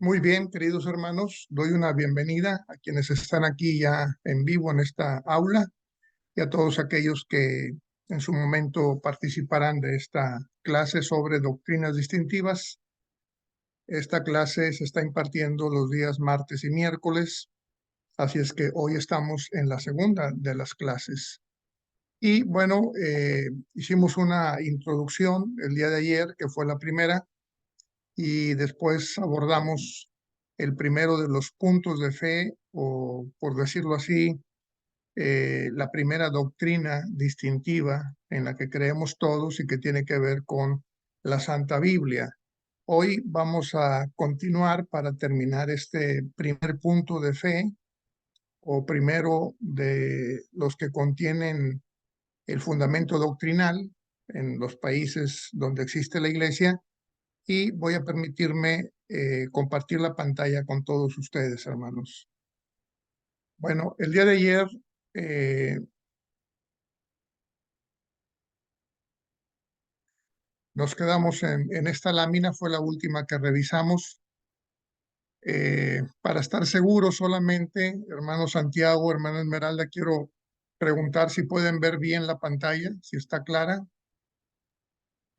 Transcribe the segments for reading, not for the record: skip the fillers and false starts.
Muy bien, queridos hermanos, doy una bienvenida a quienes están aquí ya en vivo en esta aula y a todos aquellos que en su momento participarán de esta clase sobre doctrinas distintivas. Esta clase se está impartiendo los días martes y miércoles, así es que hoy estamos en la segunda de las clases. Y bueno, hicimos una introducción el día de ayer, que fue la primera, y después abordamos el primero de los puntos de fe, o por decirlo así, la primera doctrina distintiva en la que creemos todos y que tiene que ver con la Santa Biblia. Hoy vamos a continuar para terminar este primer punto de fe, o primero de los que contienen el fundamento doctrinal en los países donde existe la Iglesia, y voy a permitirme compartir la pantalla con todos ustedes, hermanos. Bueno, el día de ayer eh, nos quedamos en esta lámina, fue la última que revisamos. Para estar seguro solamente, hermano Santiago, hermana Esmeralda, quiero preguntar si pueden ver bien la pantalla, si está clara.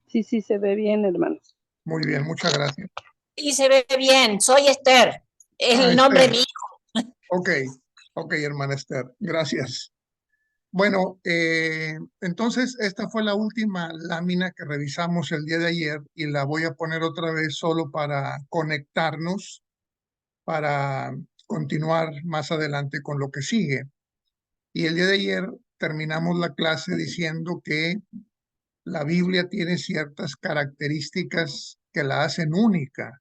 Sí, se ve bien, hermanos. Muy bien, muchas gracias. Sí, se ve bien. Soy Esther. Es el nombre de mi hijo. Ok, hermana Esther, gracias. Bueno, entonces esta fue la última lámina que revisamos el día de ayer y la voy a poner otra vez solo para conectarnos, para continuar más adelante con lo que sigue. Y el día de ayer terminamos la clase diciendo que la Biblia tiene ciertas características que la hacen única,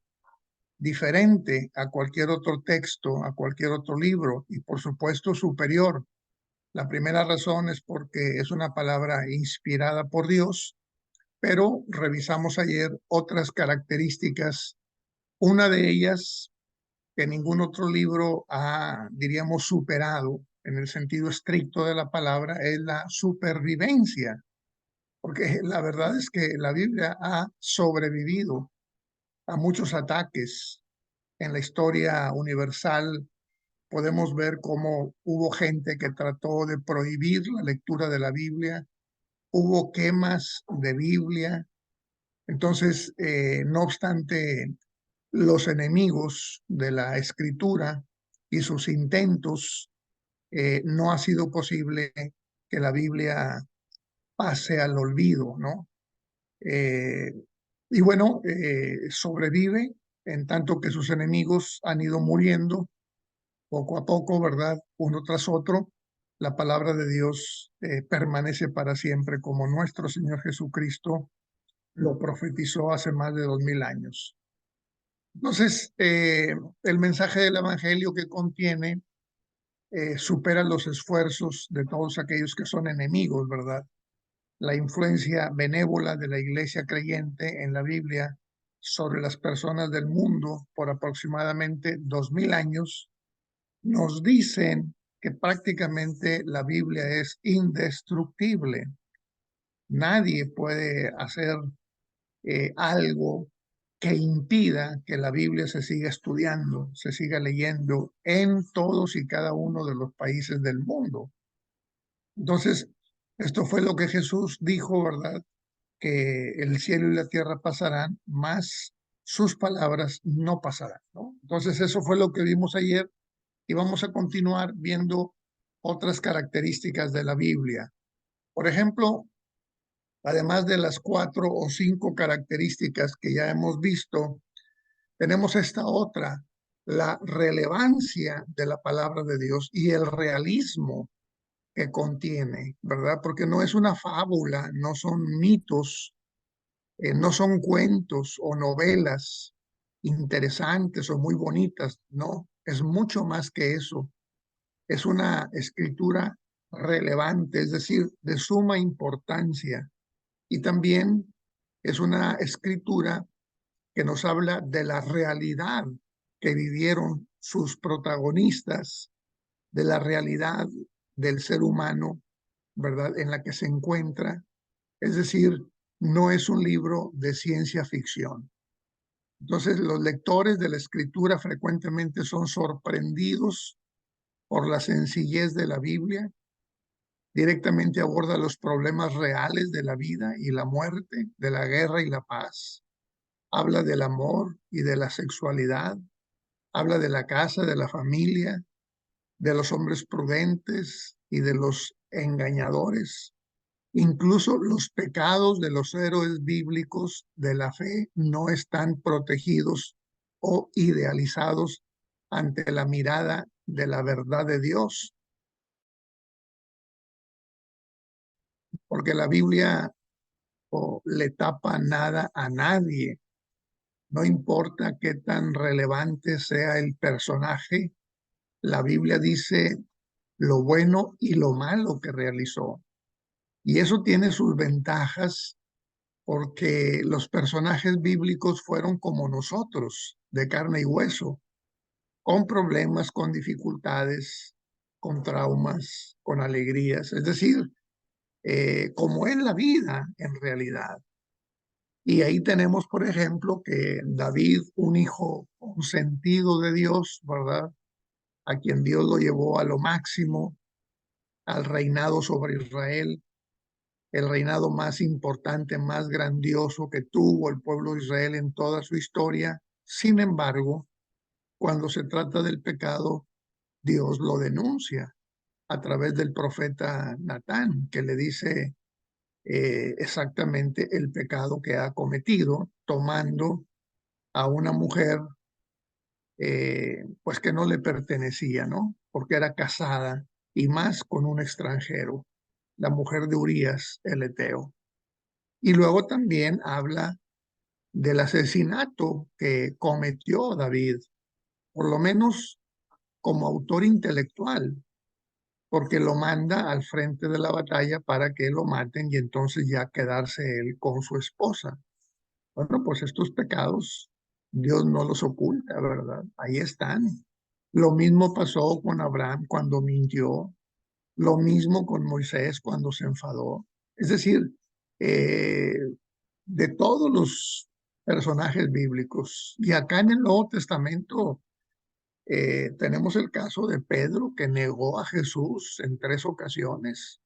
diferente a cualquier otro texto, a cualquier otro libro y por supuesto superior. La primera razón es porque es una palabra inspirada por Dios, pero revisamos ayer otras características. Una de ellas que ningún otro libro ha, diríamos, superado en el sentido estricto de la palabra es la supervivencia, porque la verdad es que la Biblia ha sobrevivido a muchos ataques en la historia universal. Podemos ver cómo hubo gente que trató de prohibir la lectura de la Biblia, hubo quemas de Biblia. Entonces, no obstante los enemigos de la escritura y sus intentos, no ha sido posible que la Biblia pase al olvido, ¿no? Eh, y bueno, sobrevive en tanto que sus enemigos han ido muriendo poco a poco, ¿verdad? Uno tras otro. La palabra de Dios permanece para siempre, como nuestro Señor Jesucristo lo profetizó hace más de 2000 años. Entonces, el mensaje del Evangelio que contiene supera los esfuerzos de todos aquellos que son enemigos, ¿verdad? La influencia benévola de la Iglesia creyente en la Biblia sobre las personas del mundo por aproximadamente 2000 años nos dicen que prácticamente la Biblia es indestructible. Nadie puede hacer algo que impida que la Biblia se siga estudiando, se siga leyendo en todos y cada uno de los países del mundo. Entonces, esto fue lo que Jesús dijo, ¿verdad? Que el cielo y la tierra pasarán, mas sus palabras no pasarán, ¿no? Entonces, eso fue lo que vimos ayer y vamos a continuar viendo otras características de la Biblia. Por ejemplo, además de las 4 o 5 características que ya hemos visto, tenemos esta otra, la relevancia de la palabra de Dios y el realismo que contiene, ¿verdad? Porque no es una fábula, no son mitos, no son cuentos o novelas interesantes o muy bonitas, no, es mucho más que eso. Es una escritura relevante, es decir, de suma importancia. Y también es una escritura que nos habla de la realidad que vivieron sus protagonistas, de la realidad del ser humano, ¿verdad?, en la que se encuentra. Es decir, no es un libro de ciencia ficción. Entonces, los lectores de la Escritura frecuentemente son sorprendidos por la sencillez de la Biblia. Directamente aborda los problemas reales de la vida y la muerte, de la guerra y la paz. Habla del amor y de la sexualidad. Habla de la casa, de la familia, de los hombres prudentes y de los engañadores. Incluso los pecados de los héroes bíblicos de la fe no están protegidos o idealizados ante la mirada de la verdad de Dios, porque la Biblia le tapa nada a nadie. No importa qué tan relevante sea el personaje, la Biblia dice lo bueno y lo malo que realizó. Y eso tiene sus ventajas porque los personajes bíblicos fueron como nosotros, de carne y hueso, con problemas, con dificultades, con traumas, con alegrías, es decir, como es la vida en realidad. Y ahí tenemos, por ejemplo, que David, un hijo consentido de Dios, ¿verdad? A quien Dios lo llevó a lo máximo, al reinado sobre Israel, el reinado más importante, más grandioso que tuvo el pueblo de Israel en toda su historia. Sin embargo, cuando se trata del pecado, Dios lo denuncia a través del profeta Natán, que le dice exactamente el pecado que ha cometido, tomando a una mujer pues que no le pertenecía, ¿no? Porque era casada y más con un extranjero, la mujer de Urías, el Eteo. Y luego también habla del asesinato que cometió David, por lo menos como autor intelectual, porque lo manda al frente de la batalla para que lo maten y entonces ya quedarse él con su esposa. Bueno, pues estos pecados Dios no los oculta, ¿verdad? Ahí están. Lo mismo pasó con Abraham cuando mintió, lo mismo con Moisés cuando se enfadó. Es decir, eh, de todos los personajes bíblicos. Y acá en el Nuevo Testamento tenemos el caso de Pedro que negó a Jesús en 3 ocasiones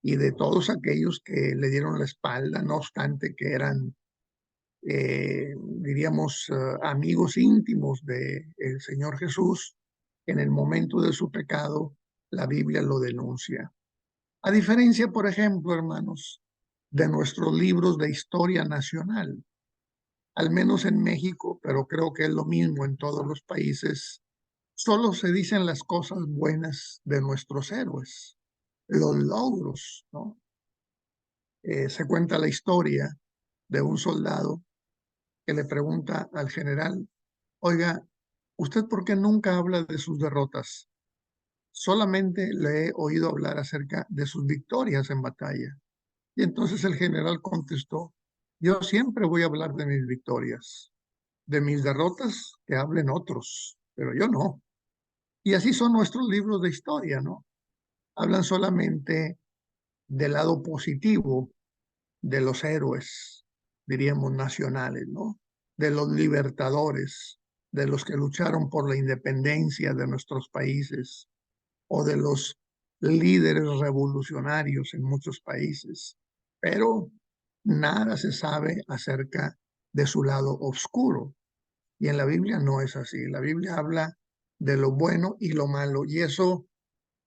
y de todos aquellos que le dieron la espalda, no obstante que eran, diríamos, amigos íntimos del Señor Jesús. En el momento de su pecado, la Biblia lo denuncia. A diferencia, por ejemplo, hermanos, de nuestros libros de historia nacional, al menos en México, pero creo que es lo mismo en todos los países, solo se dicen las cosas buenas de nuestros héroes, los logros, ¿no? Se cuenta la historia de un soldado que le pregunta al general, oiga, ¿usted por qué nunca habla de sus derrotas? Solamente le he oído hablar acerca de sus victorias en batalla. Y entonces el general contestó, yo siempre voy a hablar de mis victorias, de mis derrotas que hablen otros, pero yo no. Y así son nuestros libros de historia, ¿no? Hablan solamente del lado positivo de los héroes, diríamos nacionales, ¿no? De los libertadores, de los que lucharon por la independencia de nuestros países o de los líderes revolucionarios en muchos países. Pero nada se sabe acerca de su lado oscuro. Y en la Biblia no es así. La Biblia habla de lo bueno y lo malo. Y eso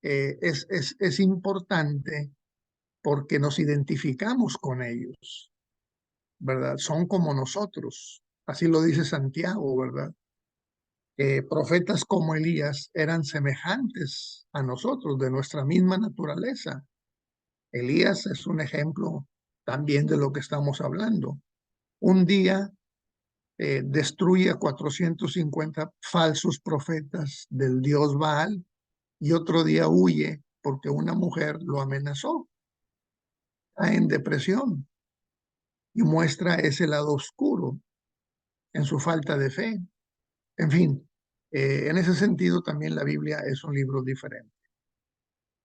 es importante porque nos identificamos con ellos, ¿verdad? Son como nosotros. Así lo dice Santiago, ¿verdad? Profetas como Elías eran semejantes a nosotros, de nuestra misma naturaleza. Elías es un ejemplo también de lo que estamos hablando. Un día destruye a 450 falsos profetas del dios Baal y otro día huye porque una mujer lo amenazó. Cae en depresión y muestra ese lado oscuro en su falta de fe. En fin, en ese sentido también la Biblia es un libro diferente.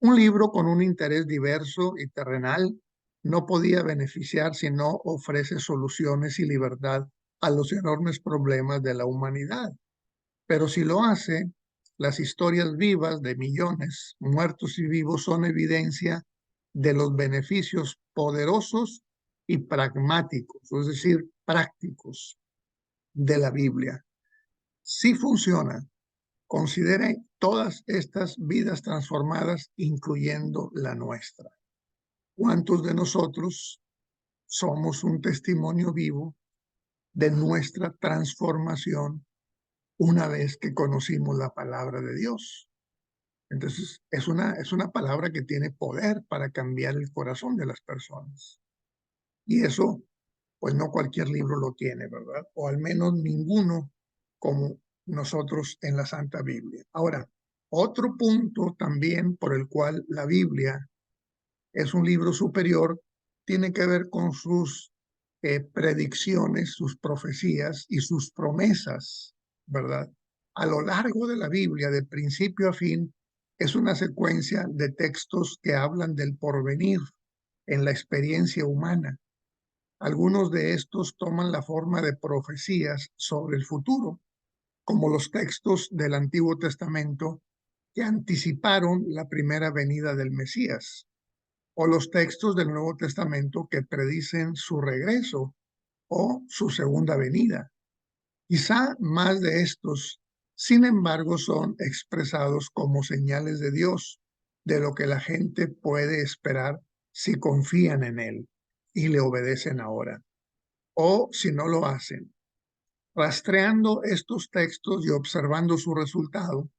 Un libro con un interés diverso y terrenal no podía beneficiar si no ofrece soluciones y libertad a los enormes problemas de la humanidad. Pero si lo hace, las historias vivas de millones, muertos y vivos, son evidencia de los beneficios poderosos y pragmáticos, es decir, prácticos de la Biblia. Si funciona, considere todas estas vidas transformadas, incluyendo la nuestra. ¿Cuántos de nosotros somos un testimonio vivo de nuestra transformación una vez que conocimos la palabra de Dios? Entonces, es una palabra que tiene poder para cambiar el corazón de las personas. Y eso, pues no cualquier libro lo tiene, ¿verdad? O al menos ninguno como nosotros en la Santa Biblia. Ahora, otro punto también por el cual la Biblia es un libro superior tiene que ver con sus predicciones, sus profecías y sus promesas, ¿verdad? A lo largo de la Biblia, de principio a fin, es una secuencia de textos que hablan del porvenir en la experiencia humana. Algunos de estos toman la forma de profecías sobre el futuro, como los textos del Antiguo Testamento que anticiparon la primera venida del Mesías, o los textos del Nuevo Testamento que predicen su regreso o su segunda venida. Quizá más de estos, sin embargo, son expresados como señales de Dios, de lo que la gente puede esperar si confían en Él y le obedecen ahora, o si no lo hacen. Rastreando estos textos y observando su resultado,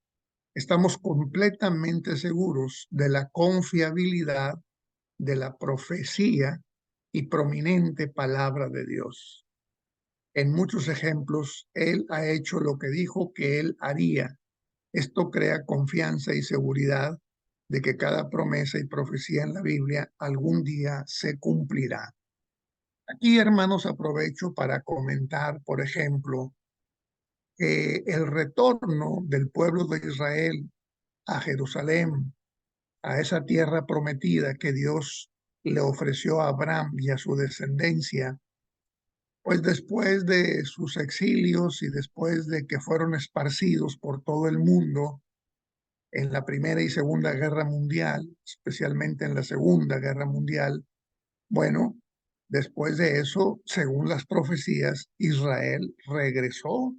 estamos completamente seguros de la confiabilidad de la profecía y prominente palabra de Dios. En muchos ejemplos, Él ha hecho lo que dijo que Él haría. Esto crea confianza y seguridad de que cada promesa y profecía en la Biblia algún día se cumplirá. Aquí, hermanos, aprovecho para comentar, por ejemplo, que el retorno del pueblo de Israel a Jerusalén, a esa tierra prometida que Dios le ofreció a Abraham y a su descendencia, pues después de sus exilios y después de que fueron esparcidos por todo el mundo en la Primera y Segunda Guerra Mundial, especialmente en la Segunda Guerra Mundial, bueno, después de eso, según las profecías, Israel regresó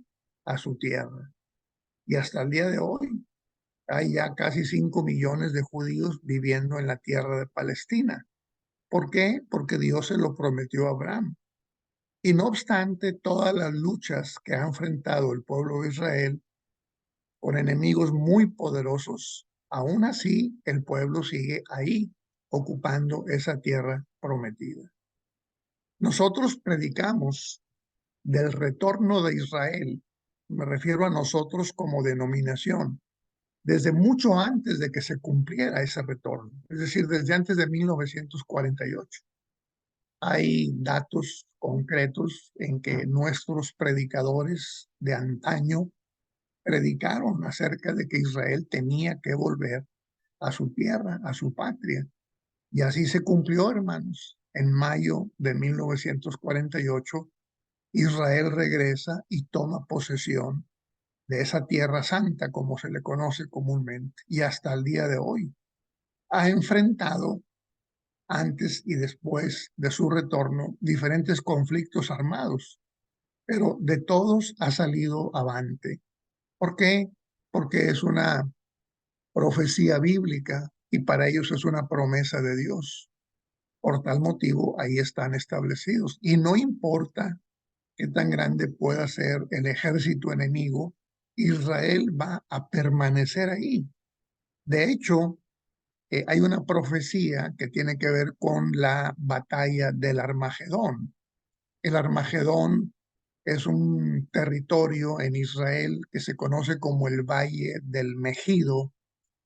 a su tierra. Y hasta el día de hoy hay ya casi 5 millones de judíos viviendo en la tierra de Palestina. ¿Por qué? Porque Dios se lo prometió a Abraham. Y no obstante todas las luchas que ha enfrentado el pueblo de Israel con enemigos muy poderosos, aún así el pueblo sigue ahí, ocupando esa tierra prometida. Nosotros predicamos del retorno de Israel, me refiero a nosotros como denominación, desde mucho antes de que se cumpliera ese retorno, es decir, desde antes de 1948. Hay datos concretos en que nuestros predicadores de antaño predicaron acerca de que Israel tenía que volver a su tierra, a su patria. Y así se cumplió, hermanos. En mayo de 1948, Israel regresa y toma posesión de esa tierra santa, como se le conoce comúnmente, y hasta el día de hoy ha enfrentado, antes y después de su retorno, diferentes conflictos armados, pero de todos ha salido avante. ¿Por qué? Porque es una profecía bíblica y para ellos es una promesa de Dios. Por tal motivo, ahí están establecidos. Y no importa qué tan grande pueda ser el ejército enemigo, Israel va a permanecer ahí. De hecho, hay una profecía que tiene que ver con la batalla del Armagedón. El Armagedón es un territorio en Israel que se conoce como el Valle del Megido.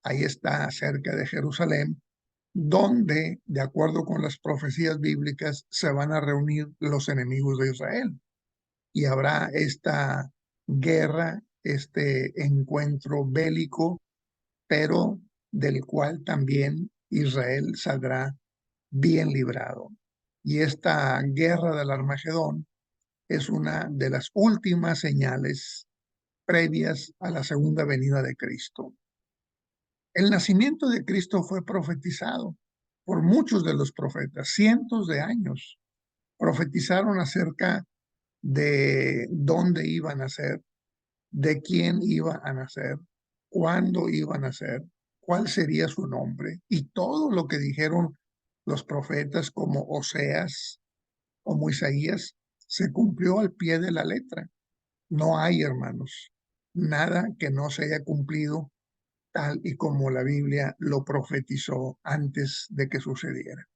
Ahí está cerca de Jerusalén, donde, de acuerdo con las profecías bíblicas, se van a reunir los enemigos de Israel. Y habrá esta guerra, este encuentro bélico, pero del cual también Israel saldrá bien librado. Y esta guerra del Armagedón es una de las últimas señales previas a la segunda venida de Cristo. El nacimiento de Cristo fue profetizado por muchos de los profetas, cientos de años. Profetizaron acerca de dónde iba a nacer, de quién iba a nacer, cuándo iba a nacer, cuál sería su nombre, y todo lo que dijeron los profetas como Oseas o Isaías se cumplió al pie de la letra. No hay, hermanos, nada que no se haya cumplido tal y como la Biblia lo profetizó antes de que sucediera.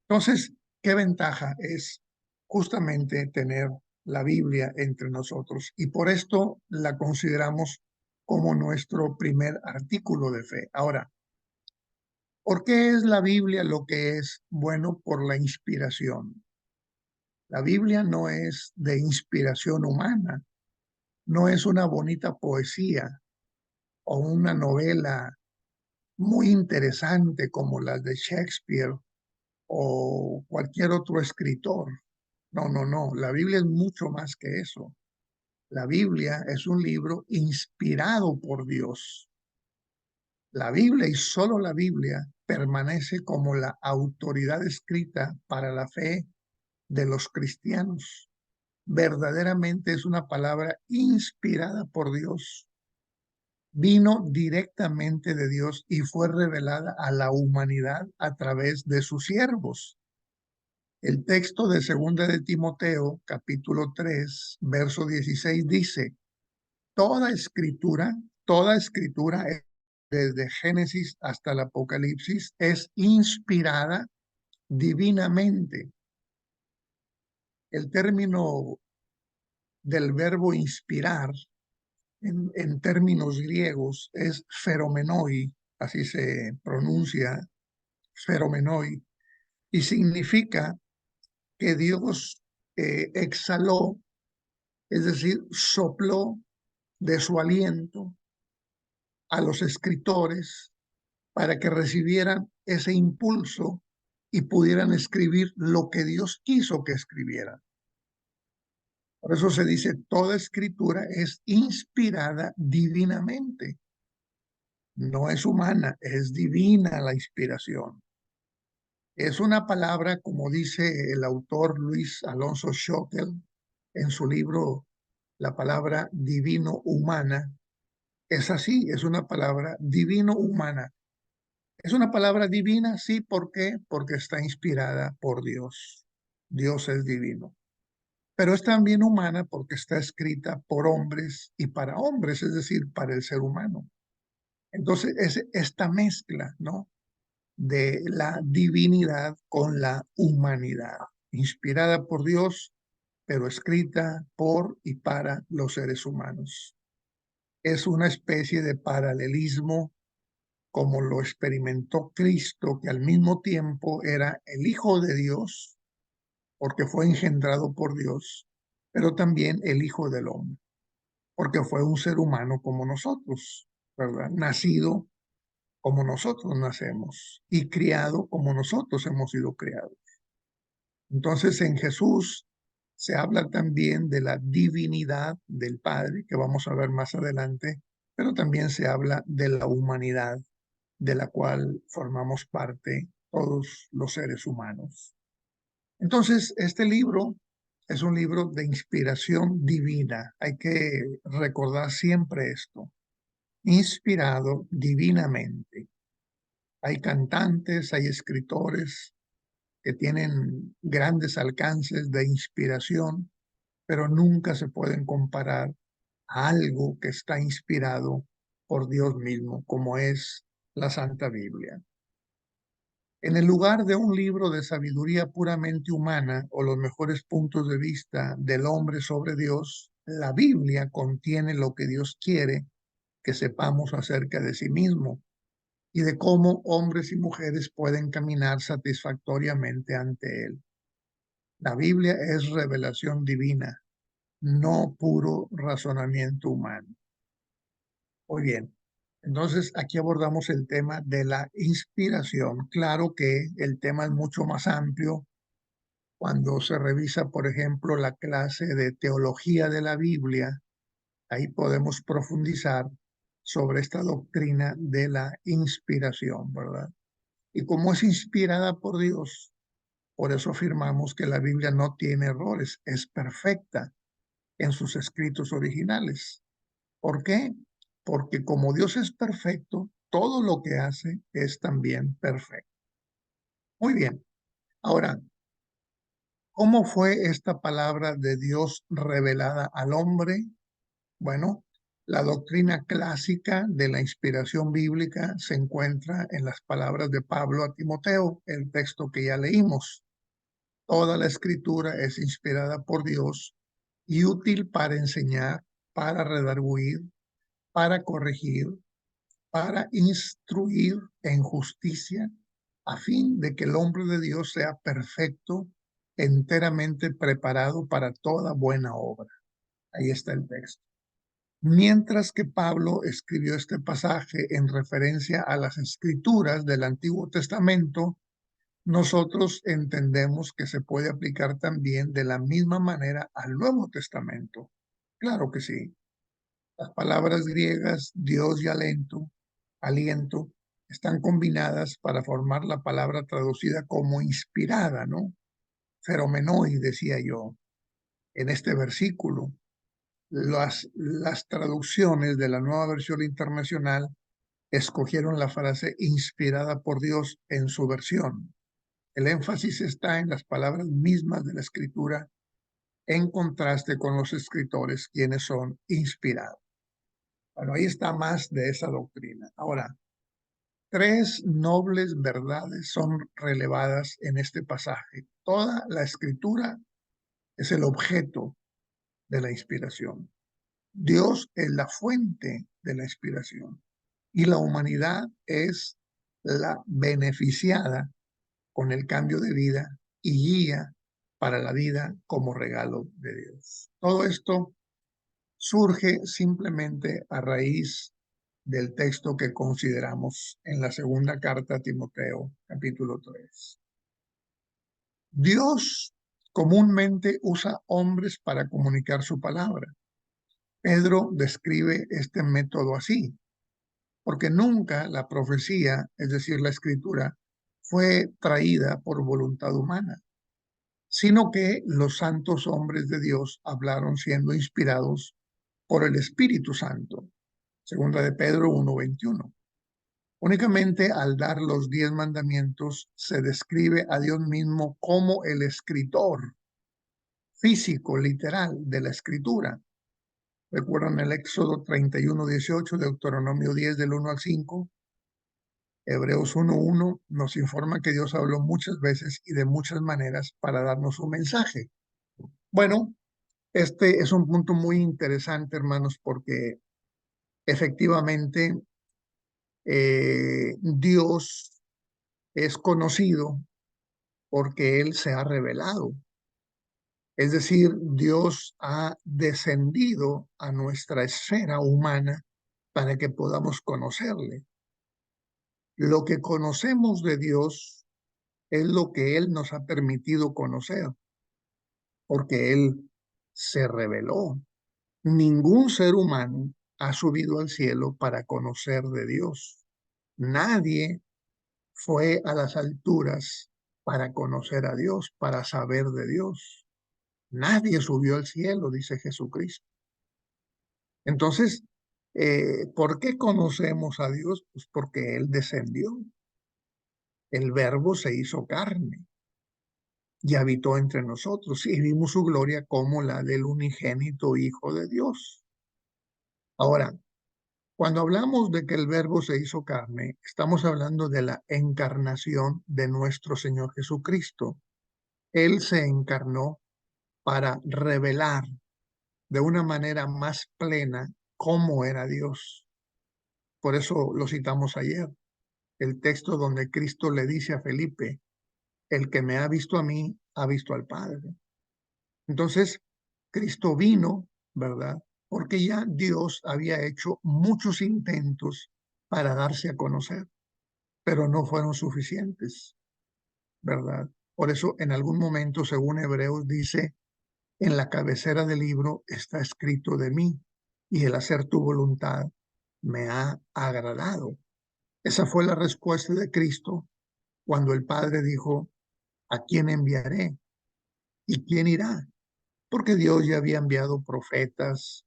Entonces, ¿qué ventaja es justamente tener la Biblia entre nosotros? Y por esto la consideramos como nuestro primer artículo de fe. Ahora, ¿por qué es la Biblia lo que es? Bueno, por la inspiración. La Biblia no es de inspiración humana, no es una bonita poesía o una novela muy interesante como las de Shakespeare o cualquier otro escritor. No, no, no. La Biblia es mucho más que eso. La Biblia es un libro inspirado por Dios. La Biblia y solo la Biblia permanece como la autoridad escrita para la fe de los cristianos. Verdaderamente es una palabra inspirada por Dios. Vino directamente de Dios y fue revelada a la humanidad a través de sus siervos. El texto de Segunda de Timoteo, capítulo 3, verso 16 dice, toda escritura, desde Génesis hasta el Apocalipsis, es inspirada divinamente. El término del verbo inspirar en términos griegos es feromenoi, así se pronuncia, feromenoi, y significa que Dios exhaló, es decir, sopló de su aliento a los escritores para que recibieran ese impulso y pudieran escribir lo que Dios quiso que escribieran. Por eso se dice, toda escritura es inspirada divinamente. No es humana, es divina la inspiración. Es una palabra, como dice el autor Luis Alonso Schockel en su libro La palabra divino-humana, es así, es una palabra divino-humana. Es una palabra divina, sí, ¿por qué? Porque está inspirada por Dios. Dios es divino. Pero es también humana porque está escrita por hombres y para hombres, es decir, para el ser humano. Entonces, es esta mezcla, ¿no? De la divinidad con la humanidad, inspirada por Dios, pero escrita por y para los seres humanos. Es una especie de paralelismo como lo experimentó Cristo, que al mismo tiempo era el Hijo de Dios, porque fue engendrado por Dios, pero también el Hijo del Hombre, porque fue un ser humano como nosotros, ¿verdad? Nacido como nosotros nacemos y criado como nosotros hemos sido criados. Entonces en Jesús se habla también de la divinidad del Padre, que vamos a ver más adelante, pero también se habla de la humanidad de la cual formamos parte todos los seres humanos. Entonces, este libro es un libro de inspiración divina. Hay que recordar siempre esto. Inspirado divinamente. Hay cantantes, hay escritores que tienen grandes alcances de inspiración, pero nunca se pueden comparar a algo que está inspirado por Dios mismo, como es la Santa Biblia. En el lugar de un libro de sabiduría puramente humana o los mejores puntos de vista del hombre sobre Dios, la Biblia contiene lo que Dios quiere que sepamos acerca de sí mismo y de cómo hombres y mujeres pueden caminar satisfactoriamente ante Él. La Biblia es revelación divina, no puro razonamiento humano. Muy bien. Entonces, aquí abordamos el tema de la inspiración. Claro que el tema es mucho más amplio Cuando se revisa, por ejemplo, la clase de teología de la Biblia, ahí podemos profundizar sobre esta doctrina de la inspiración, ¿verdad? Y como es inspirada por Dios, por eso afirmamos que la Biblia no tiene errores, es perfecta en sus escritos originales. ¿Por qué? Porque como Dios es perfecto, todo lo que hace es también perfecto. Muy bien. Ahora, ¿cómo fue esta palabra de Dios revelada al hombre? Bueno, la doctrina clásica de la inspiración bíblica se encuentra en las palabras de Pablo a Timoteo, el texto que ya leímos. Toda la escritura es inspirada por Dios y útil para enseñar, para redarguir, para corregir, para instruir en justicia, a fin de que el hombre de Dios sea perfecto, enteramente preparado para toda buena obra. Ahí está el texto. Mientras que Pablo escribió este pasaje en referencia a las escrituras del Antiguo Testamento, nosotros entendemos que se puede aplicar también de la misma manera al Nuevo Testamento. Claro que sí. Las palabras griegas Dios y aliento, están combinadas para formar la palabra traducida como inspirada, ¿no? Feromenoi, decía yo, en este versículo. Las traducciones de la Nueva Versión Internacional escogieron la frase inspirada por Dios en su versión. El énfasis está en las palabras mismas de la Escritura, en contraste con los escritores, quienes son inspirados. Bueno, ahí está más de esa doctrina. Ahora, tres nobles verdades son relevadas en este pasaje. Toda la Escritura es el objeto de la inspiración. Dios es la fuente de la inspiración y la humanidad es la beneficiada con el cambio de vida y guía para la vida como regalo de Dios. Todo esto surge simplemente a raíz del texto que consideramos en la segunda carta a Timoteo, capítulo 3. Dios comúnmente usa hombres para comunicar su palabra. Pedro describe este método así, porque nunca la profecía, es decir, la escritura, fue traída por voluntad humana, sino que los santos hombres de Dios hablaron siendo inspirados por el Espíritu Santo. Segunda de Pedro 1:21. Únicamente al dar los 10 mandamientos se describe a Dios mismo como el escritor físico, literal, de la escritura. Recuerdan el Éxodo 31:18, Deuteronomio 10 del 1 al 5, Hebreos 1:1 nos informa que Dios habló muchas veces y de muchas maneras para darnos un mensaje. Bueno, este es un punto muy interesante, hermanos, porque efectivamente Dios es conocido porque Él se ha revelado. Es decir, Dios ha descendido a nuestra esfera humana para que podamos conocerle. Lo que conocemos de Dios es lo que Él nos ha permitido conocer, porque Él se reveló. Ningún ser humano ha subido al cielo para conocer de Dios. Nadie fue a las alturas para conocer a Dios, para saber de Dios. Nadie subió al cielo, dice Jesucristo. Entonces, ¿por qué conocemos a Dios? Pues porque Él descendió. El Verbo se hizo carne y habitó entre nosotros y vimos su gloria como la del unigénito Hijo de Dios. Ahora, cuando hablamos de que el Verbo se hizo carne, estamos hablando de la encarnación de nuestro Señor Jesucristo. Él se encarnó para revelar de una manera más plena cómo era Dios. Por eso lo citamos ayer, el texto donde Cristo le dice a Felipe, el que me ha visto a mí, ha visto al Padre. Entonces, Cristo vino, ¿verdad? Porque ya Dios había hecho muchos intentos para darse a conocer, pero no fueron suficientes, ¿verdad? Por eso en algún momento, según Hebreos, dice, en la cabecera del libro está escrito de mí, y el hacer tu voluntad me ha agradado. Esa fue la respuesta de Cristo cuando el Padre dijo, ¿a quién enviaré? ¿Y quién irá? Porque Dios ya había enviado profetas,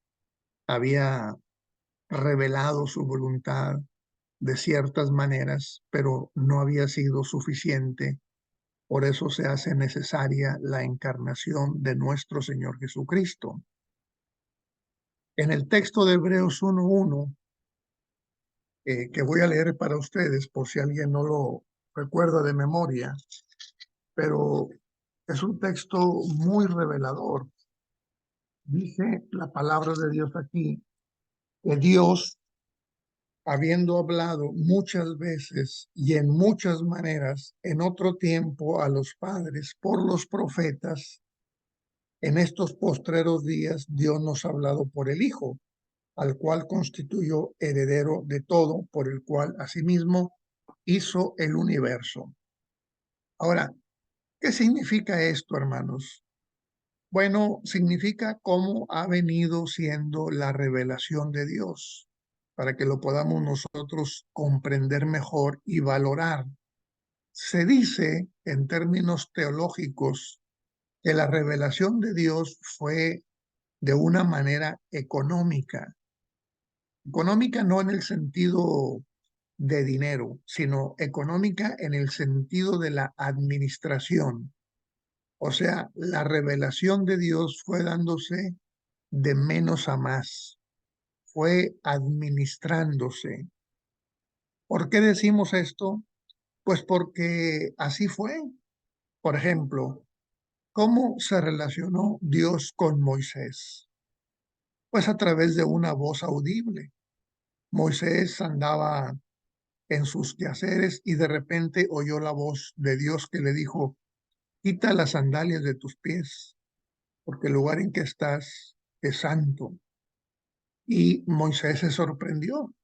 había revelado su voluntad de ciertas maneras, pero no había sido suficiente. Por eso se hace necesaria la encarnación de nuestro Señor Jesucristo. En el texto de Hebreos 1:1, que voy a leer para ustedes por si alguien no lo recuerda de memoria, pero es un texto muy revelador. Dice la palabra de Dios aquí, que Dios, habiendo hablado muchas veces y en muchas maneras en otro tiempo a los padres por los profetas, en estos postreros días Dios nos ha hablado por el Hijo, al cual constituyó heredero de todo, por el cual asimismo hizo el universo. Ahora, ¿qué significa esto, hermanos? Bueno, significa cómo ha venido siendo la revelación de Dios, para que lo podamos nosotros comprender mejor y valorar. Se dice, en términos teológicos, que la revelación de Dios fue de una manera económica. Económica no en el sentido de dinero, sino económica en el sentido de la administración. O sea, la revelación de Dios fue dándose de menos a más, fue administrándose. ¿Por qué decimos esto? Pues porque así fue. Por ejemplo, ¿cómo se relacionó Dios con Moisés? Pues a través de una voz audible. Moisés andaba en sus quehaceres y de repente oyó la voz de Dios que le dijo, quita las sandalias de tus pies, porque el lugar en que estás es santo. Y Moisés se sorprendió.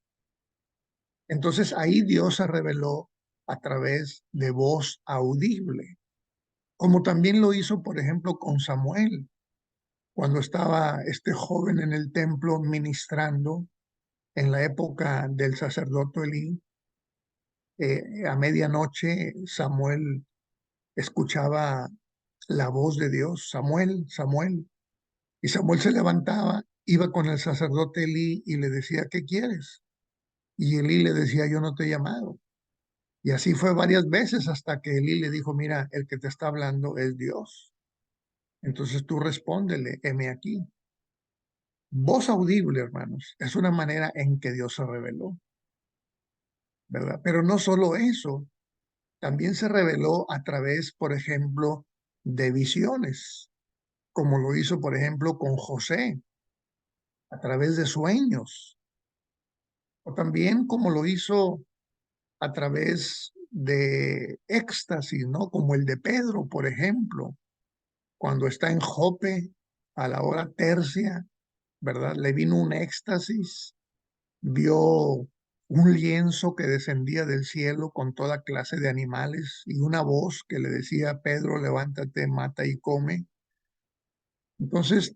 Entonces ahí Dios se reveló a través de voz audible, como también lo hizo, por ejemplo, con Samuel, cuando estaba este joven en el templo ministrando en la época del sacerdote Elí. A medianoche Samuel escuchaba la voz de Dios, Samuel, Samuel, y Samuel se levantaba, iba con el sacerdote Elí y le decía, ¿qué quieres? Y Elí le decía, yo no te he llamado. Y así fue varias veces hasta que Elí le dijo, mira, el que te está hablando es Dios. Entonces tú respóndele, heme aquí. Voz audible, hermanos, es una manera en que Dios se reveló, ¿verdad? Pero no solo eso, también se reveló a través, por ejemplo, de visiones, como lo hizo, por ejemplo, con José, a través de sueños, o también como lo hizo a través de éxtasis, ¿no? Como el de Pedro, por ejemplo, cuando está en Jope a la hora tercia, ¿verdad? Le vino un éxtasis, vio un lienzo que descendía del cielo con toda clase de animales y una voz que le decía, Pedro, levántate, mata y come. Entonces,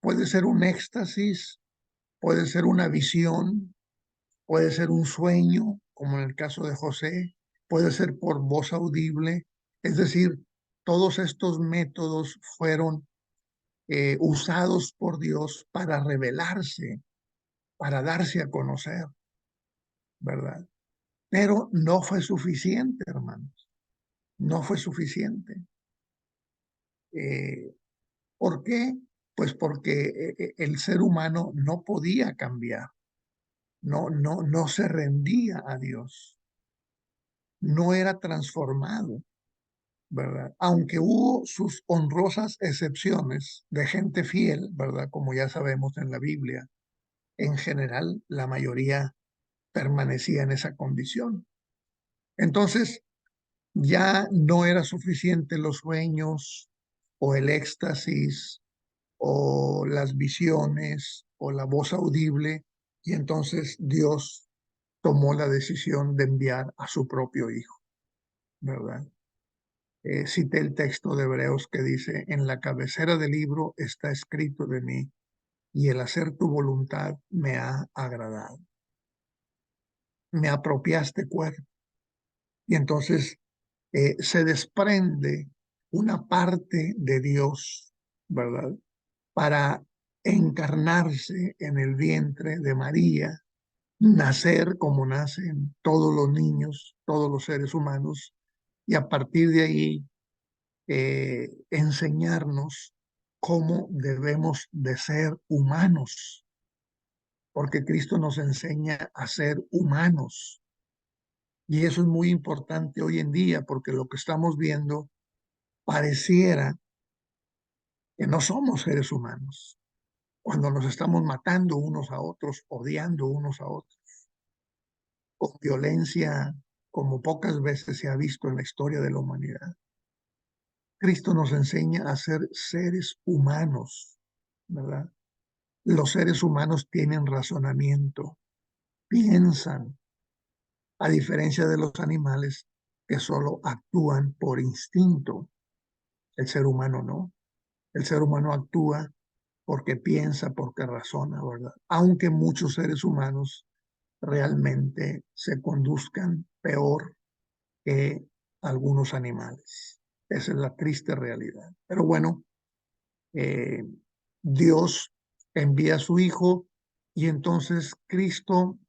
puede ser un éxtasis, puede ser una visión, puede ser un sueño, como en el caso de José, puede ser por voz audible. Es decir, todos estos métodos fueron usados por Dios para revelarse, para darse a conocer, ¿verdad? Pero no fue suficiente, hermanos, no fue suficiente. Eh, ¿Por qué? Pues porque el ser humano no podía cambiar, no se rendía a Dios, no era transformado, ¿verdad? Aunque hubo sus honrosas excepciones de gente fiel, ¿verdad? Como ya sabemos en la Biblia, en general la mayoría permanecía en esa condición. Entonces, ya no era suficiente los sueños o el éxtasis o las visiones o la voz audible, y entonces Dios tomó la decisión de enviar a su propio hijo, ¿verdad? cité el texto de Hebreos que dice, en la cabecera del libro está escrito de mí, y el hacer tu voluntad me ha agradado. Me apropiaste cuerpo. Y entonces se desprende una parte de Dios, ¿verdad? Para encarnarse en el vientre de María, nacer como nacen todos los niños, todos los seres humanos, y a partir de ahí enseñarnos cómo debemos de ser humanos, porque Cristo nos enseña a ser humanos. Y eso es muy importante hoy en día, porque lo que estamos viendo pareciera que no somos seres humanos, cuando nos estamos matando unos a otros, odiando unos a otros, con violencia como pocas veces se ha visto en la historia de la humanidad. Cristo nos enseña a ser seres humanos, ¿verdad? Los seres humanos tienen razonamiento, piensan, a diferencia de los animales que solo actúan por instinto. El ser humano no. El ser humano actúa porque piensa, porque razona, ¿verdad? Aunque muchos seres humanos realmente se conduzcan peor que algunos animales. Esa es la triste realidad. Pero bueno, eh, Dios envía a su Hijo y entonces Cristo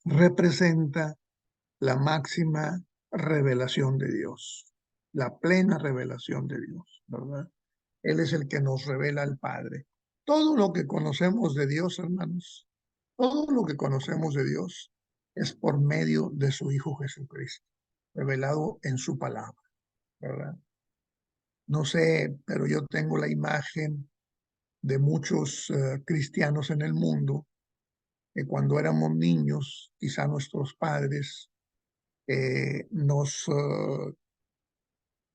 representa la máxima revelación de Dios, la plena revelación de Dios, ¿verdad? Él es el que nos revela al Padre. Todo lo que conocemos de Dios, hermanos, todo lo que conocemos de Dios es por medio de su Hijo Jesucristo, revelado en su palabra, ¿verdad? No sé, pero yo tengo la imagen de muchos cristianos en el mundo que cuando éramos niños, quizá nuestros padres nos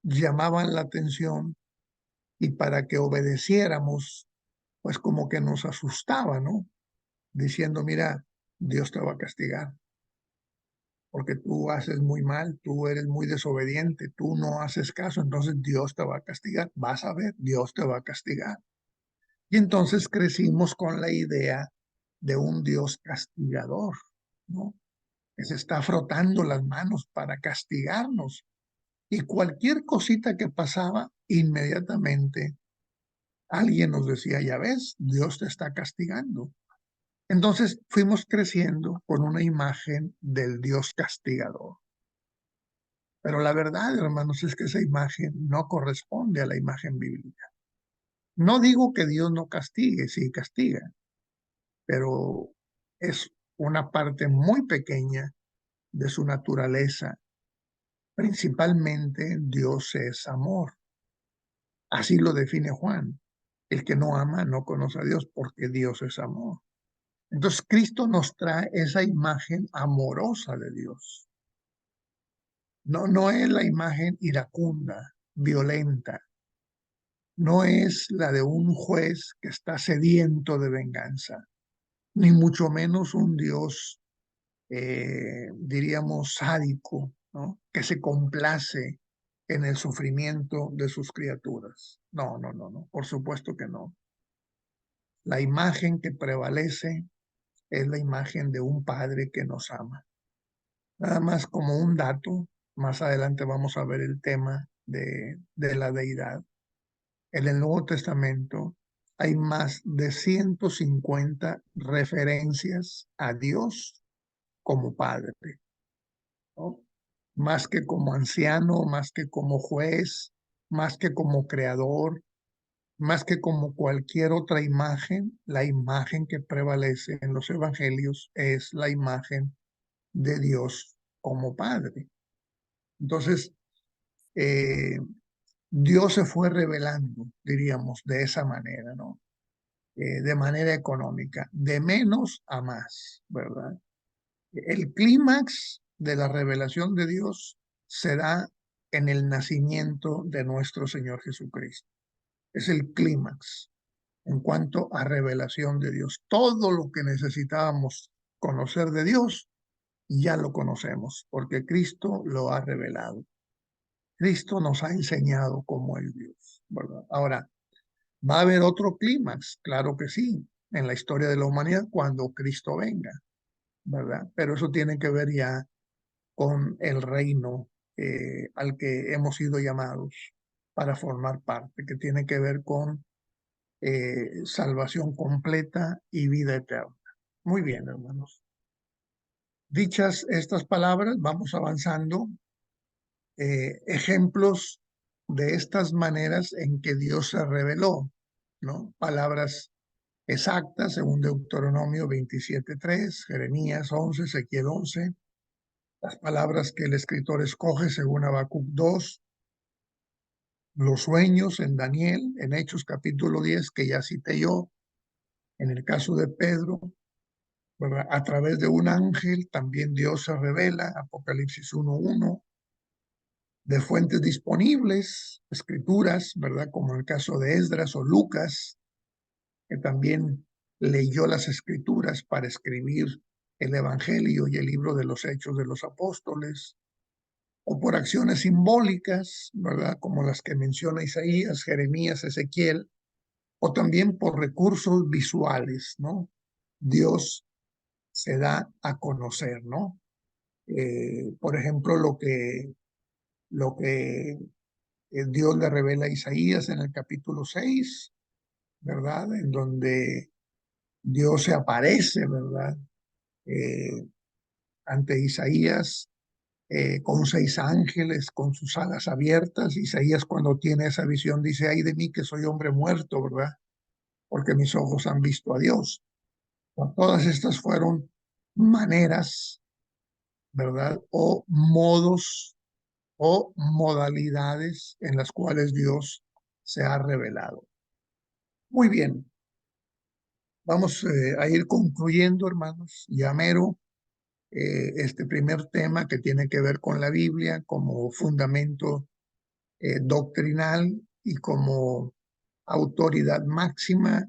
llamaban la atención y para que obedeciéramos, pues como que nos asustaba, ¿no? Diciendo, mira, Dios te va a castigar porque tú haces muy mal, tú eres muy desobediente, tú no haces caso, entonces Dios te va a castigar, vas a ver, Dios te va a castigar. Y entonces crecimos con la idea de un Dios castigador, ¿no? Que se está frotando las manos para castigarnos. Y cualquier cosita que pasaba, inmediatamente alguien nos decía, ya ves, Dios te está castigando. Entonces fuimos creciendo con una imagen del Dios castigador. Pero la verdad, hermanos, es que esa imagen no corresponde a la imagen bíblica. No digo que Dios no castigue, sí castiga, pero es una parte muy pequeña de su naturaleza. Principalmente Dios es amor. Así lo define Juan. El que no ama no conoce a Dios porque Dios es amor. Entonces Cristo nos trae esa imagen amorosa de Dios. No, no es la imagen iracunda, violenta. No es la de un juez que está sediento de venganza, ni mucho menos un Dios, diríamos, sádico, ¿no? Que se complace en el sufrimiento de sus criaturas. No, no, no, no, por supuesto que no. La imagen que prevalece es la imagen de un padre que nos ama. Nada más como un dato, más adelante vamos a ver el tema de la deidad. En el Nuevo Testamento hay más de 150 referencias a Dios como Padre, ¿no? Más que como anciano, más que como juez, más que como creador, más que como cualquier otra imagen, la imagen que prevalece en los evangelios es la imagen de Dios como Padre. Entonces, eh, Dios se fue revelando, diríamos, de esa manera, ¿no? De manera económica, de menos a más, ¿verdad? El clímax de la revelación de Dios se da en el nacimiento de nuestro Señor Jesucristo. Es el clímax en cuanto a revelación de Dios. Todo lo que necesitábamos conocer de Dios, ya lo conocemos, porque Cristo lo ha revelado. Cristo nos ha enseñado cómo es Dios, ¿verdad? Ahora, ¿va a haber otro clímax? Claro que sí, en la historia de la humanidad cuando Cristo venga, ¿verdad? Pero eso tiene que ver ya con el reino al que hemos sido llamados para formar parte, que tiene que ver con salvación completa y vida eterna. Muy bien, hermanos. Dichas estas palabras, vamos avanzando. Ejemplos de estas maneras en que Dios se reveló, ¿no? Palabras exactas según Deuteronomio 27:3, Jeremías 11, Ezequiel 11, las palabras que el escritor escoge según Habacuc 2, los sueños en Daniel, en Hechos capítulo 10, que ya cité yo, en el caso de Pedro, ¿verdad? A través de un ángel también Dios se revela, Apocalipsis 1:1, de fuentes disponibles, escrituras, ¿verdad? Como en el caso de Esdras o Lucas, que también leyó las escrituras para escribir el Evangelio y el libro de los Hechos de los Apóstoles, o por acciones simbólicas, ¿verdad? Como las que menciona Isaías, Jeremías, Ezequiel, o también por recursos visuales, ¿no? Dios se da a conocer, ¿no? Por ejemplo, lo que Dios le revela a Isaías en el capítulo 6, ¿verdad? En donde Dios se aparece, ¿verdad? Eh, ante Isaías con 6 ángeles, con sus alas abiertas. Isaías cuando tiene esa visión dice, ay de mí que soy hombre muerto, ¿verdad? Porque mis ojos han visto a Dios. Todas estas fueron maneras, ¿verdad? O modos o modalidades en las cuales Dios se ha revelado. Muy bien, vamos a ir concluyendo, hermanos, ya mero, este primer tema que tiene que ver con la Biblia como fundamento doctrinal y como autoridad máxima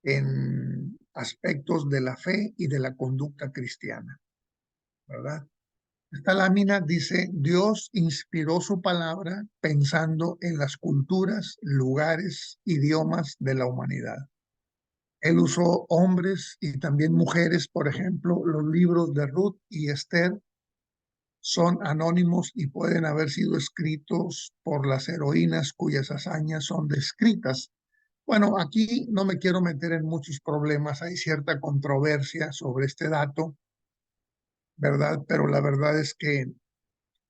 en aspectos de la fe y de la conducta cristiana, ¿verdad? Esta lámina dice, Dios inspiró su palabra pensando en las culturas, lugares, idiomas de la humanidad. Él usó hombres y también mujeres, por ejemplo, los libros de Ruth y Esther son anónimos y pueden haber sido escritos por las heroínas cuyas hazañas son descritas. Bueno, aquí no me quiero meter en muchos problemas, hay cierta controversia sobre este dato, ¿verdad? Pero la verdad es que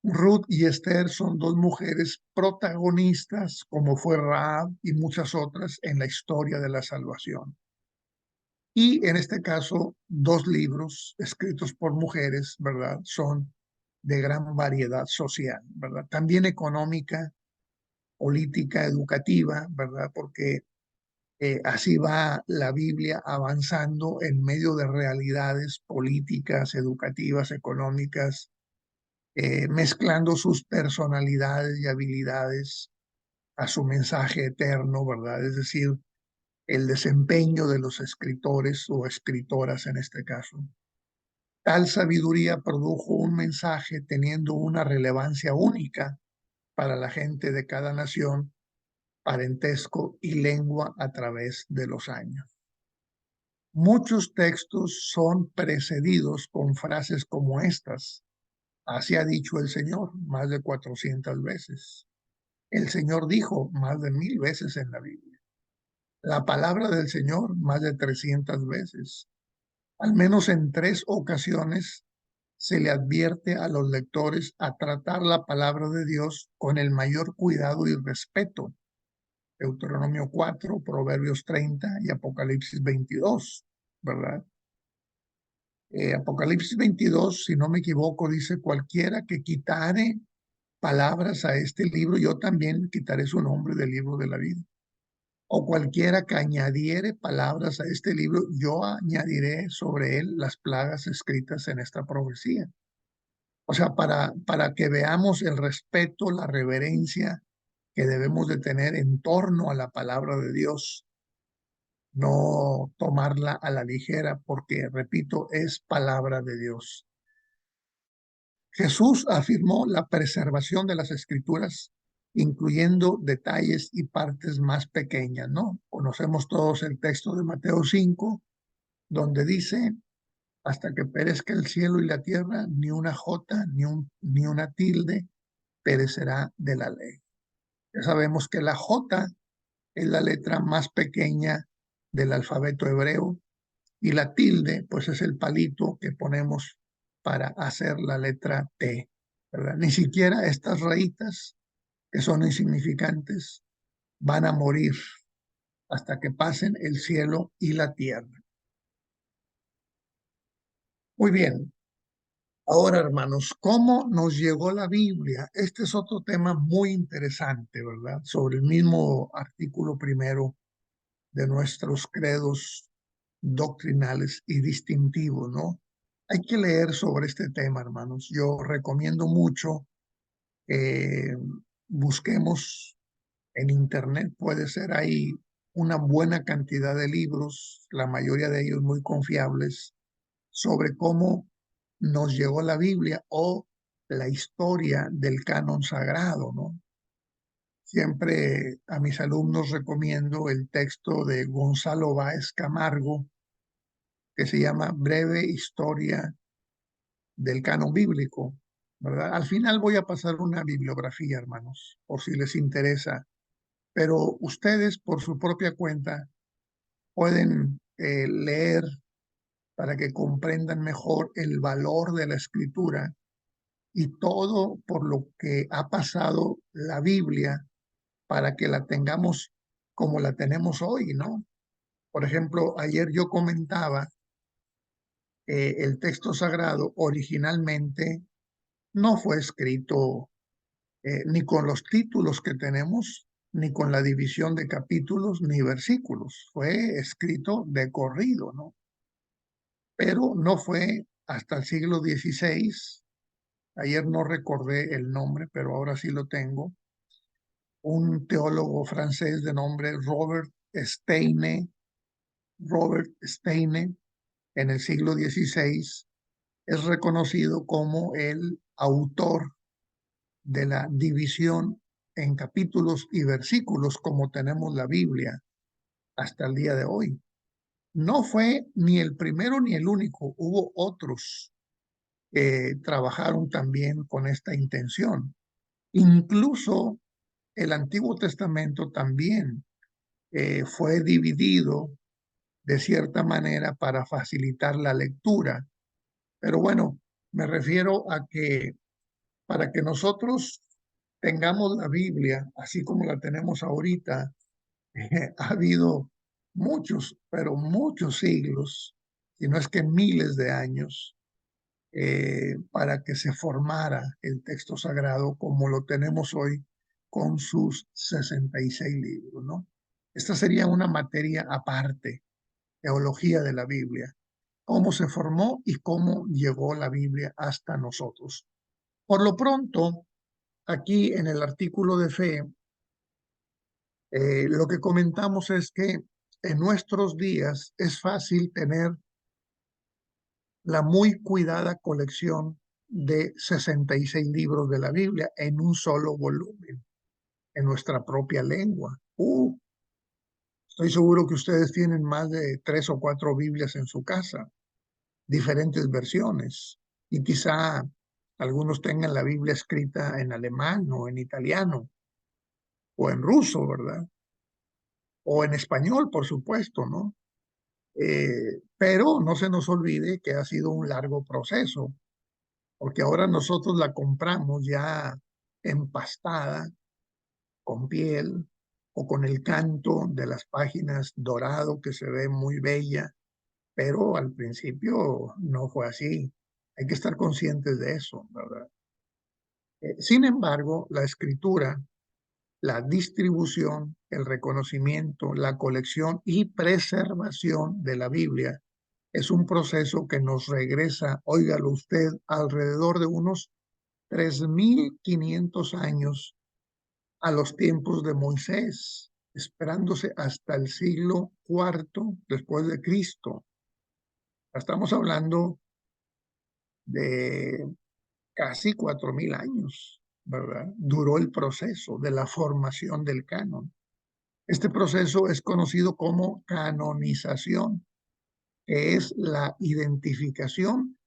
Ruth y Esther son dos mujeres protagonistas, como fue Rahab y muchas otras en la historia de la salvación. Y en este caso, dos libros escritos por mujeres, ¿verdad? Son de gran variedad social, ¿verdad? También económica, política, educativa, ¿verdad? Porque así va la Biblia avanzando en medio de realidades políticas, educativas, económicas, mezclando sus personalidades y habilidades a su mensaje eterno, ¿verdad? Es decir, el desempeño de los escritores o escritoras en este caso. Tal sabiduría produjo un mensaje teniendo una relevancia única para la gente de cada nación, parentesco y lengua a través de los años. Muchos textos son precedidos con frases como estas. Así ha dicho el Señor más de 400 veces. El Señor dijo más de 1000 veces en la Biblia. La palabra del Señor más de 300 veces. Al menos en 3 ocasiones se le advierte a los lectores a tratar la palabra de Dios con el mayor cuidado y respeto. Deuteronomio 4, Proverbios 30 y Apocalipsis 22, ¿verdad? Apocalipsis 22, si no me equivoco, dice, cualquiera que quitare palabras a este libro, yo también quitaré su nombre del libro de la vida. O cualquiera que añadiere palabras a este libro, yo añadiré sobre él las plagas escritas en esta profecía. O sea, para que veamos el respeto, la reverencia que debemos de tener en torno a la palabra de Dios, no tomarla a la ligera, porque, repito, es palabra de Dios. Jesús afirmó la preservación de las escrituras, incluyendo detalles y partes más pequeñas, ¿no? Conocemos todos el texto de Mateo 5, donde dice, hasta que perezca el cielo y la tierra, ni una jota, ni una tilde perecerá de la ley. Ya sabemos que la jota es la letra más pequeña del alfabeto hebreo y la tilde, pues es el palito que ponemos para hacer la letra T, ¿verdad? Ni siquiera estas rayitas, que son insignificantes, van a morir hasta que pasen el cielo y la tierra. Muy bien. Ahora, hermanos, ¿cómo nos llegó la Biblia? Este es otro tema muy interesante, ¿verdad? Sobre el mismo artículo primero de nuestros credos doctrinales y distintivos, ¿no? Hay que leer sobre este tema, hermanos. Yo recomiendo mucho que busquemos en internet, puede ser ahí una buena cantidad de libros, la mayoría de ellos muy confiables, sobre cómo nos llegó la Biblia o la historia del canon sagrado, ¿no? Siempre a mis alumnos recomiendo el texto de Gonzalo Báez Camargo, que se llama Breve Historia del Canon Bíblico, ¿verdad? Al final voy a pasar una bibliografía, hermanos, por si les interesa, pero ustedes por su propia cuenta pueden leer para que comprendan mejor el valor de la escritura y todo por lo que ha pasado la Biblia para que la tengamos como la tenemos hoy, ¿no? Por ejemplo, ayer yo comentaba el texto sagrado originalmente no fue escrito ni con los títulos que tenemos, ni con la división de capítulos ni versículos. Fue escrito de corrido, ¿no? Pero no fue hasta el siglo XVI. Ayer no recordé el nombre, pero ahora sí lo tengo. Un teólogo francés de nombre Robert Steine, en el siglo XVI, es reconocido como el autor de la división en capítulos y versículos como tenemos la Biblia hasta el día de hoy. No fue ni el primero ni el único, hubo otros que trabajaron también con esta intención. Incluso el Antiguo Testamento también fue dividido de cierta manera para facilitar la lectura. Pero bueno, me refiero a que para que nosotros tengamos la Biblia así como la tenemos ahorita, ha habido muchos, pero muchos siglos, si no es que miles de años, para que se formara el texto sagrado como lo tenemos hoy con sus 66 libros, ¿no? Esta sería una materia aparte, teología de la Biblia, cómo se formó y cómo llegó la Biblia hasta nosotros. Por lo pronto, aquí en el artículo de fe, lo que comentamos es que en nuestros días es fácil tener la muy cuidada colección de 66 libros de la Biblia en un solo volumen, en nuestra propia lengua. Estoy seguro que ustedes tienen más de 3 o 4 Biblias en su casa, diferentes versiones, y quizá algunos tengan la Biblia escrita en alemán o en italiano o en ruso, ¿verdad? O en español, por supuesto, ¿no? Pero no se nos olvide que ha sido un largo proceso, porque ahora nosotros la compramos ya empastada, con piel o con el canto de las páginas dorado que se ve muy bella, pero al principio no fue así. Hay que estar conscientes de eso, ¿verdad? Sin embargo, la escritura, la distribución, el reconocimiento, la colección y preservación de la Biblia es un proceso que nos regresa, óigalo usted, alrededor de unos 3.500 años a los tiempos de Moisés, esperándose hasta el siglo IV después de Cristo. Estamos hablando de casi 4000 años, ¿verdad? Duró el proceso de la formación del canon. Este proceso es conocido como canonización, que es la identificación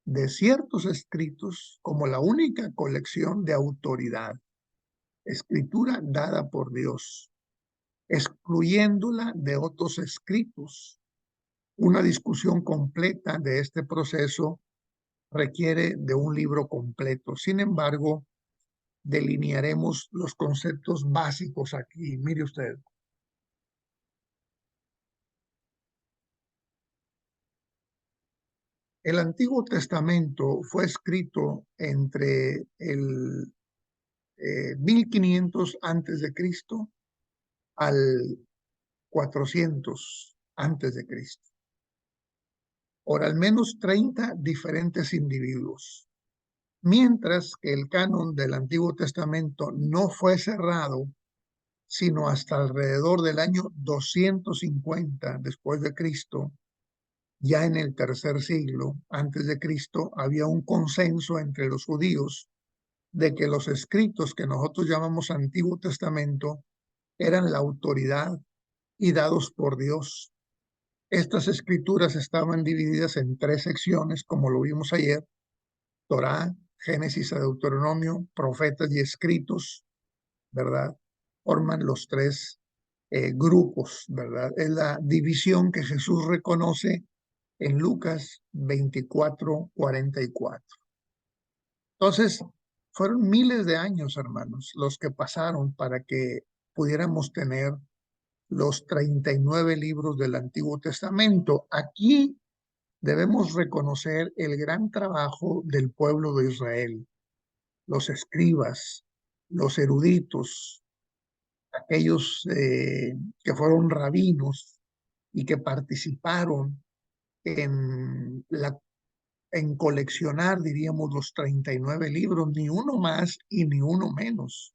de ciertos escritos como la única colección de autoridad, escritura dada por Dios, excluyéndola de otros escritos. Una discusión completa de este proceso requiere de un libro completo. Sin embargo, delinearemos los conceptos básicos aquí. Mire usted. El Antiguo Testamento fue escrito entre el 1500 antes de Cristo al 400 antes de Cristo, por al menos 30 diferentes individuos, mientras que el canon del Antiguo Testamento no fue cerrado sino hasta alrededor del año 250 después de Cristo. Ya en el tercer siglo antes de Cristo había un consenso entre los judíos de que los escritos que nosotros llamamos Antiguo Testamento eran la autoridad y dados por Dios. Estas escrituras estaban divididas en 3 secciones, como lo vimos ayer: Torá, Génesis a Deuteronomio, profetas y escritos, ¿verdad? Forman los 3 grupos, ¿verdad? Es la división que Jesús reconoce en Lucas 24:44. Entonces, fueron miles de años, hermanos, los que pasaron para que pudiéramos tener los 39 libros del Antiguo Testamento. Aquí debemos reconocer el gran trabajo del pueblo de Israel, los escribas, los eruditos, aquellos que fueron rabinos y que participaron en coleccionar, diríamos, los 39 libros, ni uno más y ni uno menos,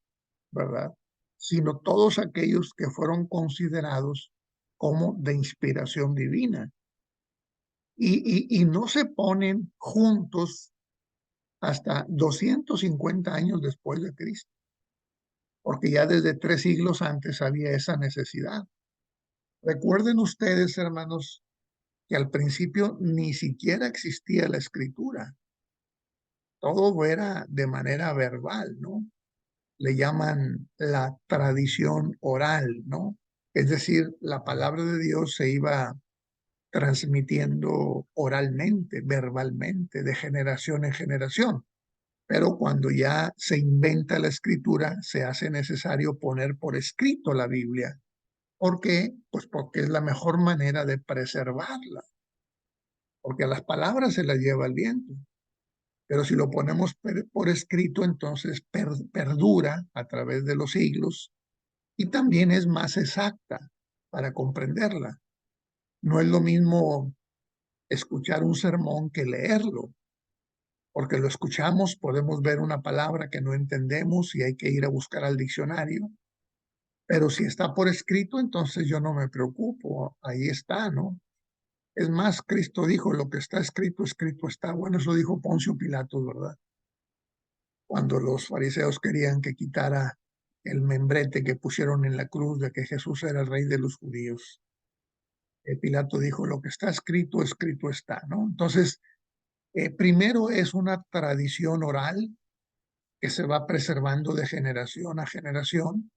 ¿verdad? Sino todos aquellos que fueron considerados como de inspiración divina. Y no se ponen juntos hasta 250 años después de Cristo, porque ya desde 3 siglos antes había esa necesidad. Recuerden ustedes, hermanos, que al principio ni siquiera existía la escritura. Todo era de manera verbal, ¿no? Le llaman la tradición oral, ¿no? Es decir, la palabra de Dios se iba transmitiendo oralmente, verbalmente, de generación en generación. Pero cuando ya se inventa la escritura, se hace necesario poner por escrito la Biblia. ¿Por qué? Pues porque es la mejor manera de preservarla, porque las palabras se las lleva el viento. Pero si lo ponemos por escrito, entonces perdura a través de los siglos y también es más exacta para comprenderla. No es lo mismo escuchar un sermón que leerlo, porque lo escuchamos, podemos ver una palabra que no entendemos y hay que ir a buscar al diccionario, pero si está por escrito, entonces yo no me preocupo, ahí está, ¿no? Es más, Cristo dijo, lo que está escrito, escrito está. Bueno, eso dijo Poncio Pilato, ¿verdad? Cuando los fariseos querían que quitara el membrete que pusieron en la cruz de que Jesús era el rey de los judíos. Pilato dijo, lo que está escrito, escrito está, ¿no? Entonces, primero es una tradición oral que se va preservando de generación a generación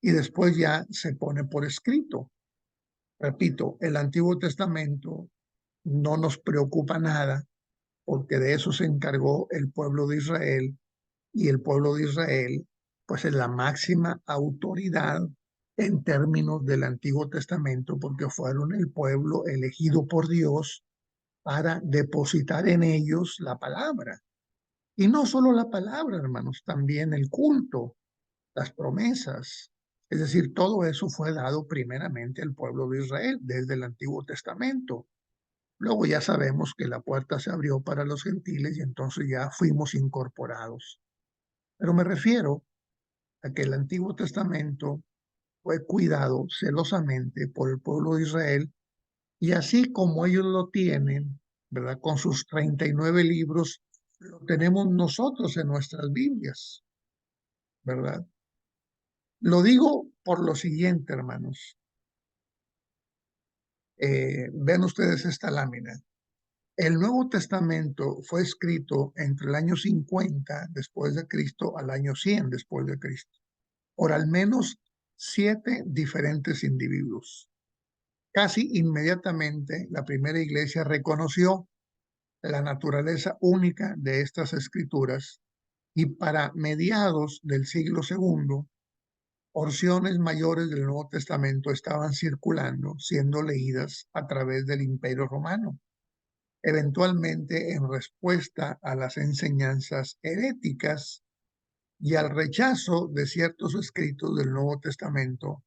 y después ya se pone por escrito. Repito, el Antiguo Testamento no nos preocupa nada porque de eso se encargó el pueblo de Israel y el pueblo de Israel pues es la máxima autoridad en términos del Antiguo Testamento porque fueron el pueblo elegido por Dios para depositar en ellos la palabra. Y no solo la palabra, hermanos, también el culto, las promesas. Es decir, todo eso fue dado primeramente al pueblo de Israel desde el Antiguo Testamento. Luego ya sabemos que la puerta se abrió para los gentiles y entonces ya fuimos incorporados. Pero me refiero a que el Antiguo Testamento fue cuidado celosamente por el pueblo de Israel y así como ellos lo tienen, ¿verdad? Con sus 39 libros, lo tenemos nosotros en nuestras Biblias, ¿verdad? Lo digo por lo siguiente, hermanos. Ven ustedes esta lámina. El Nuevo Testamento fue escrito entre el año 50 después de Cristo al año 100 después de Cristo, por al menos 7 diferentes individuos. Casi inmediatamente la primera iglesia reconoció la naturaleza única de estas escrituras y para mediados del siglo segundo, porciones mayores del Nuevo Testamento estaban circulando, siendo leídas a través del Imperio Romano, eventualmente en respuesta a las enseñanzas heréticas y al rechazo de ciertos escritos del Nuevo Testamento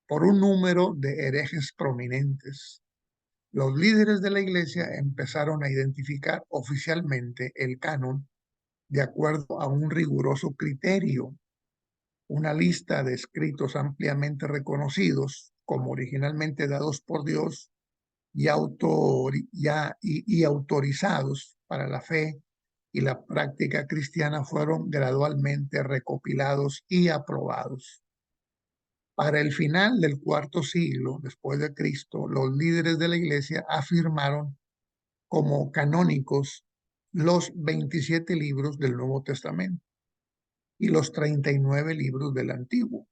por un número de herejes prominentes. Los líderes de la iglesia empezaron a identificar oficialmente el canon de acuerdo a un riguroso criterio, una lista de escritos ampliamente reconocidos como originalmente dados por Dios y, autorizados para la fe y la práctica cristiana fueron gradualmente recopilados y aprobados. Para el final del cuarto siglo después de Cristo, los líderes de la iglesia afirmaron como canónicos los 27 libros del Nuevo Testamento y los 39 libros del Antiguo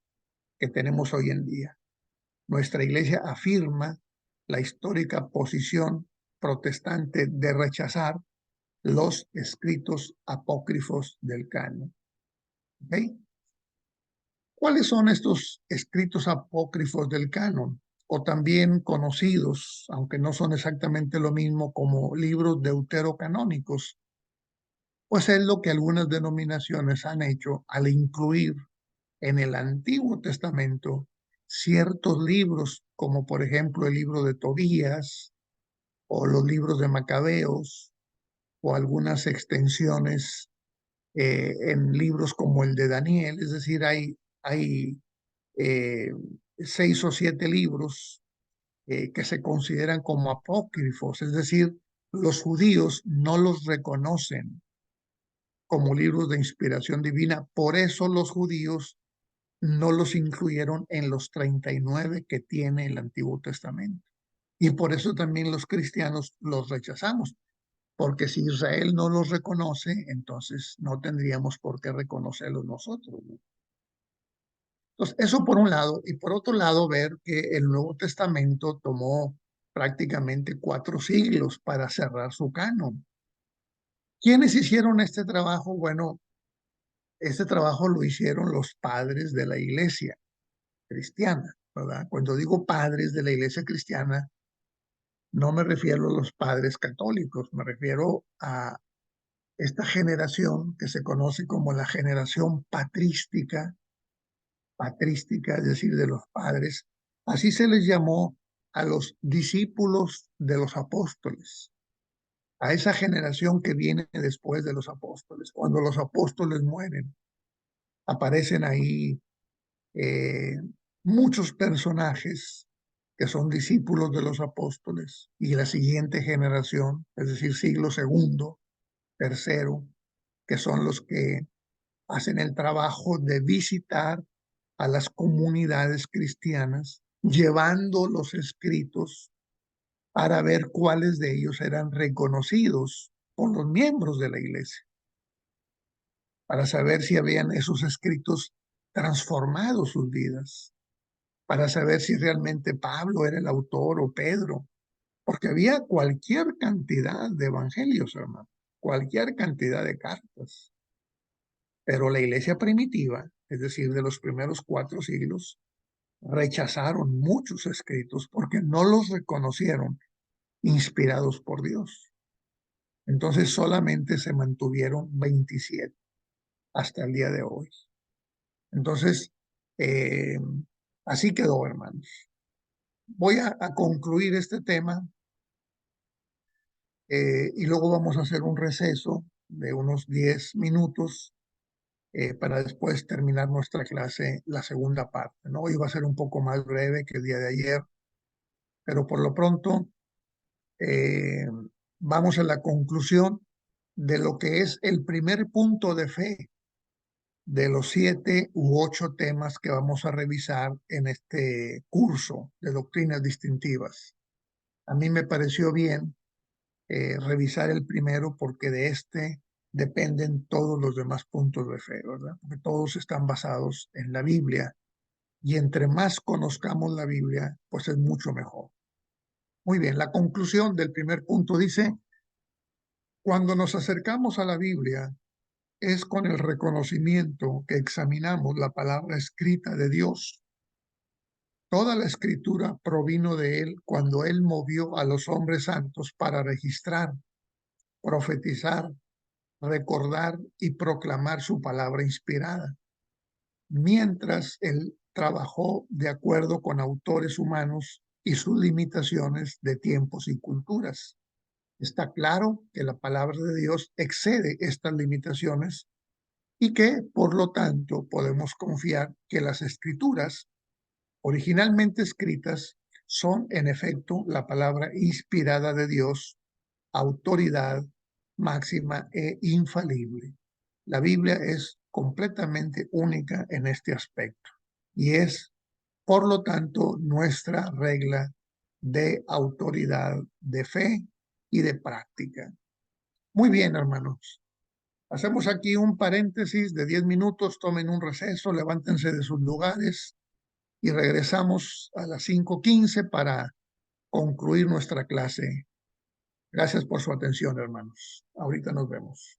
que tenemos hoy en día. Nuestra iglesia afirma la histórica posición protestante de rechazar los escritos apócrifos del canon. ¿Okay? ¿Cuáles son estos escritos apócrifos del canon? O también conocidos, aunque no son exactamente lo mismo, como libros deuterocanónicos. Pues es lo que algunas denominaciones han hecho al incluir en el Antiguo Testamento ciertos libros, como por ejemplo el libro de Tobías o los libros de Macabeos o algunas extensiones en libros como el de Daniel. Es decir, hay 6 o 7 libros que se consideran como apócrifos, es decir, los judíos no los reconocen como libros de inspiración divina. Por eso los judíos no los incluyeron en los 39 que tiene el Antiguo Testamento. Y por eso también los cristianos los rechazamos, porque si Israel no los reconoce, entonces no tendríamos por qué reconocerlos nosotros, ¿no? Entonces, eso por un lado, y por otro lado, ver que el Nuevo Testamento tomó prácticamente 4 siglos para cerrar su canon. ¿Quiénes hicieron este trabajo? Bueno, este trabajo lo hicieron los padres de la iglesia cristiana, ¿verdad? Cuando digo padres de la iglesia cristiana, no me refiero a los padres católicos, me refiero a esta generación que se conoce como la generación patrística, es decir, de los padres. Así se les llamó a los discípulos de los apóstoles, a esa generación que viene después de los apóstoles. Cuando los apóstoles mueren, aparecen ahí muchos personajes que son discípulos de los apóstoles y la siguiente generación, es decir, siglo segundo, tercero, que son los que hacen el trabajo de visitar a las comunidades cristianas, llevando los escritos para ver cuáles de ellos eran reconocidos por los miembros de la iglesia, para saber si habían esos escritos transformado sus vidas, para saber si realmente Pablo era el autor o Pedro, porque había cualquier cantidad de evangelios, hermano, cualquier cantidad de cartas. Pero la iglesia primitiva, es decir, de los primeros 4 siglos, rechazaron muchos escritos porque no los reconocieron inspirados por Dios. Entonces solamente se mantuvieron 27 hasta el día de hoy. Entonces, así quedó, hermanos. Voy a concluir este tema y luego vamos a hacer un receso de unos 10 minutos para después terminar nuestra clase, la segunda parte, ¿no? Hoy va a ser un poco más breve que el día de ayer, pero por lo pronto vamos a la conclusión de lo que es el primer punto de fe de los 7 u 8 temas que vamos a revisar en este curso de doctrinas distintivas. A mí me pareció bien revisar el primero porque de este dependen todos los demás puntos de fe, ¿verdad? Porque todos están basados en la Biblia y entre más conozcamos la Biblia, pues es mucho mejor. Muy bien, la conclusión del primer punto dice, cuando nos acercamos a la Biblia, es con el reconocimiento que examinamos la palabra escrita de Dios. Toda la escritura provino de Él cuando Él movió a los hombres santos para registrar, profetizar, recordar y proclamar su palabra inspirada, mientras Él trabajó de acuerdo con autores humanos y sus limitaciones de tiempos y culturas. Está claro que la palabra de Dios excede estas limitaciones y que, por lo tanto, podemos confiar que las escrituras, originalmente escritas, son en efecto la palabra inspirada de Dios, autoridad máxima e infalible. La Biblia es completamente única en este aspecto y es, por lo tanto, nuestra regla de autoridad, de fe y de práctica. Muy bien, hermanos. Hacemos aquí un paréntesis de 10 minutos, tomen un receso, levántense de sus lugares y regresamos a las 5:15 para concluir nuestra clase. Gracias por su atención, hermanos. Ahorita nos vemos.